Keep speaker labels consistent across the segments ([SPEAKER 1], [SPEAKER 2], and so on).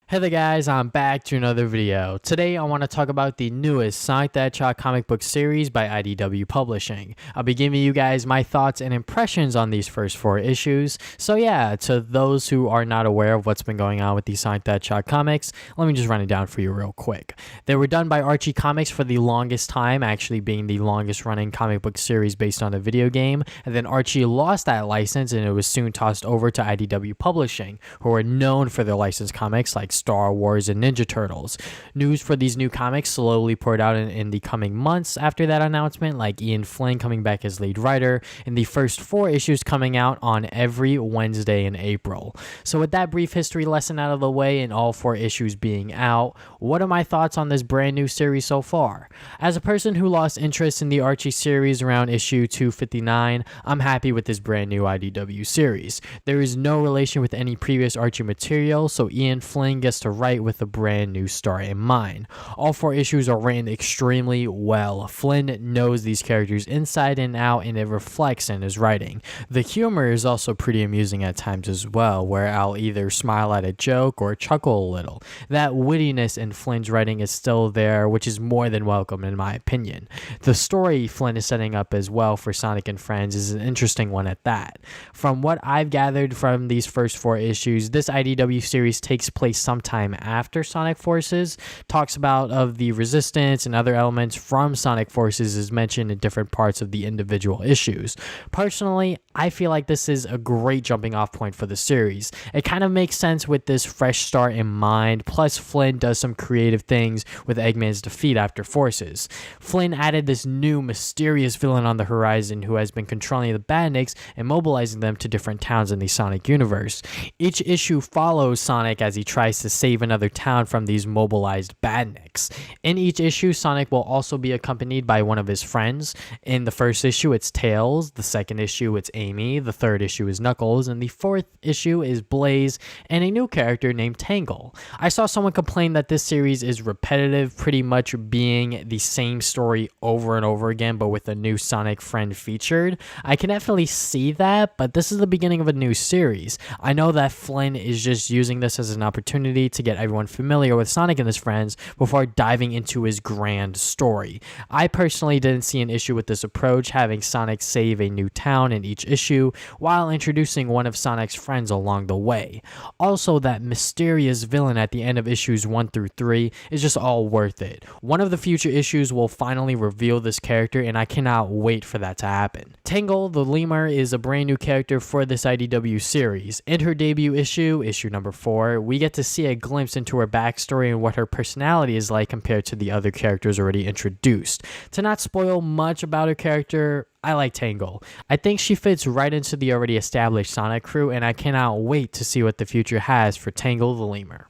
[SPEAKER 1] Hey there guys, I'm back to another video. Today I want to talk about the newest Sonic the Hedgehog comic book series by IDW Publishing. I'll be giving you guys my thoughts and impressions on these first 4 issues. So yeah, to those who are not aware of what's been going on with the Sonic the Hedgehog comics, let me just run it down for you real quick. They were done by Archie Comics for the longest time, actually being the longest running comic book series based on a video game, and then Archie lost that license and it was soon tossed over to IDW Publishing, who are known for their licensed comics like Star Wars and Ninja Turtles. News for these new comics slowly poured out in the coming months after that announcement, like Ian Flynn coming back as lead writer, and the first 4 issues coming out on every Wednesday in April. So with that brief history lesson out of the way and all 4 issues being out, what are my thoughts on this brand new series so far? As a person who lost interest in the Archie series around issue 259, I'm happy with this brand new IDW series. There is no relation with any previous Archie material, so Ian Flynn gets to write with a brand new story in mind. All 4 issues are written extremely well. Flynn knows these characters inside and out, and it reflects in his writing. The humor is also pretty amusing at times as well, where I'll either smile at a joke or chuckle a little. That wittiness in Flynn's writing is still there, which is more than welcome in my opinion. The story Flynn is setting up as well for Sonic and Friends is an interesting one at that. From what I've gathered from these first 4 issues, this IDW series takes place sometime after Sonic Forces. Talks about of the resistance and other elements from Sonic Forces is mentioned in different parts of the individual issues. Personally, I feel like this is a great jumping off point for the series. It kind of makes sense with this fresh start in mind, plus Flynn does some creative things with Eggman's defeat after Forces. Flynn added this new mysterious villain on the horizon who has been controlling the Badniks and mobilizing them to different towns in the Sonic universe. Each issue follows Sonic as he tries to save another town from these mobilized Badniks. In each issue, Sonic will also be accompanied by one of his friends. In the first issue, it's Tails. The second issue, it's Amy. The third issue is Knuckles. And the fourth issue is Blaze and a new character named Tangle. I saw someone complain that this series is repetitive, pretty much being the same story over and over again, but with a new Sonic friend featured. I can definitely see that, but this is the beginning of a new series. I know that Flynn is just using this as an opportunity to get everyone familiar with Sonic and his friends before diving into his grand story. I personally didn't see an issue with this approach, having Sonic save a new town in each issue while introducing one of Sonic's friends along the way. Also, that mysterious villain at the end of issues 1 through 3 is just all worth it. One of the future issues will finally reveal this character, and I cannot wait for that to happen. Tangle, the lemur, is a brand new character for this IDW series. In her debut issue, issue number 4, we get to see a glimpse into her backstory and what her personality is like compared to the other characters already introduced. To not spoil much about her character, I like Tangle. I think she fits right into the already established Sonic crew, and I cannot wait to see what the future has for Tangle the lemur.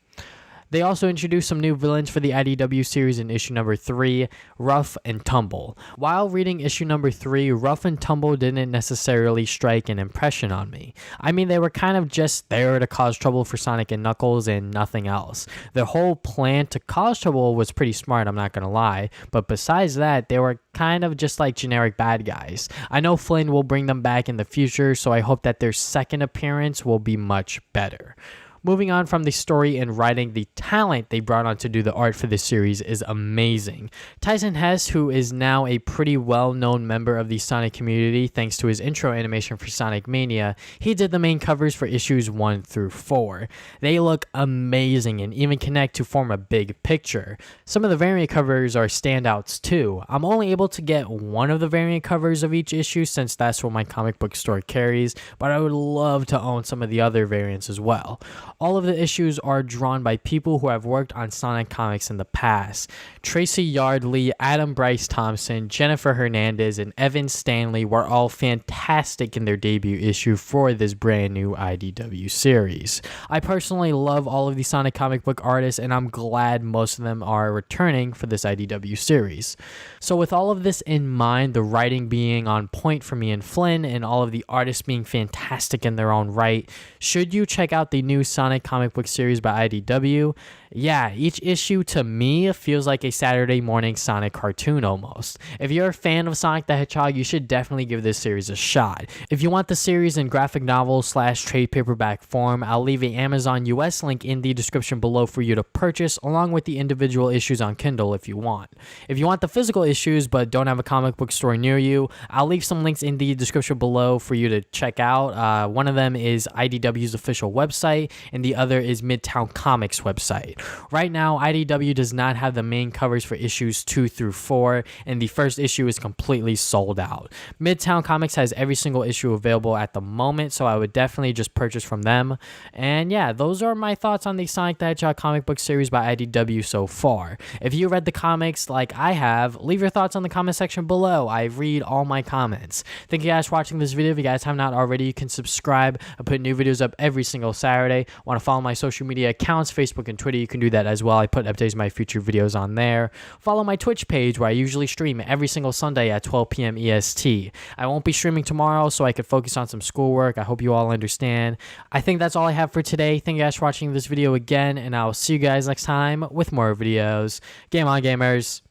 [SPEAKER 1] They also introduced some new villains for the IDW series in issue number 3, Rough and Tumble. While reading issue number 3, Rough and Tumble didn't necessarily strike an impression on me. I mean, they were kind of just there to cause trouble for Sonic and Knuckles and nothing else. Their whole plan to cause trouble was pretty smart, I'm not gonna lie, but besides that, they were kind of just like generic bad guys. I know Flynn will bring them back in the future, so I hope that their second appearance will be much better. Moving on from the story and writing, the talent they brought on to do the art for this series is amazing. Tyson Hess, who is now a pretty well-known member of the Sonic community thanks to his intro animation for Sonic Mania, he did the main covers for issues 1 through 4. They look amazing and even connect to form a big picture. Some of the variant covers are standouts too. I'm only able to get one of the variant covers of each issue since that's what my comic book store carries, but I would love to own some of the other variants as well. All of the issues are drawn by people who have worked on Sonic comics in the past. Tracy Yardley, Adam Bryce Thompson, Jennifer Hernandez, and Evan Stanley were all fantastic in their debut issue for this brand new IDW series. I personally love all of the Sonic comic book artists, and I'm glad most of them are returning for this IDW series. So with all of this in mind, the writing being on point for me and Flynn, and all of the artists being fantastic in their own right, should you check out the new Sonic Sonic comic book series by IDW. Yeah, each issue to me feels like a Saturday morning Sonic cartoon almost. If you're a fan of Sonic the Hedgehog, you should definitely give this series a shot. If you want the series in graphic novel / trade paperback form, I'll leave an Amazon US link in the description below for you to purchase, along with the individual issues on Kindle if you want. If you want the physical issues but don't have a comic book store near you, I'll leave some links in the description below for you to check out. One of them is IDW's official website, and the other is Midtown Comics' website. Right now, IDW does not have the main covers for issues 2 through 4, and the first issue is completely sold out. Midtown Comics has every single issue available at the moment, so I would definitely just purchase from them. And yeah, those are my thoughts on the Sonic the Hedgehog comic book series by IDW so far. If you read the comics like I have, leave your thoughts on the comment section below. I read all my comments. Thank you guys for watching this video. If you guys have not already, you can subscribe. I put new videos up every single Saturday. Want to follow my social media accounts, Facebook and Twitter, you can do that as well. I put updates of my future videos on there. Follow my Twitch page where I usually stream every single Sunday at 12 p.m. EST. I won't be streaming tomorrow so I could focus on some schoolwork. I hope you all understand. I think that's all I have for today. Thank you guys for watching this video again, and I'll see you guys next time with more videos. Game on, gamers.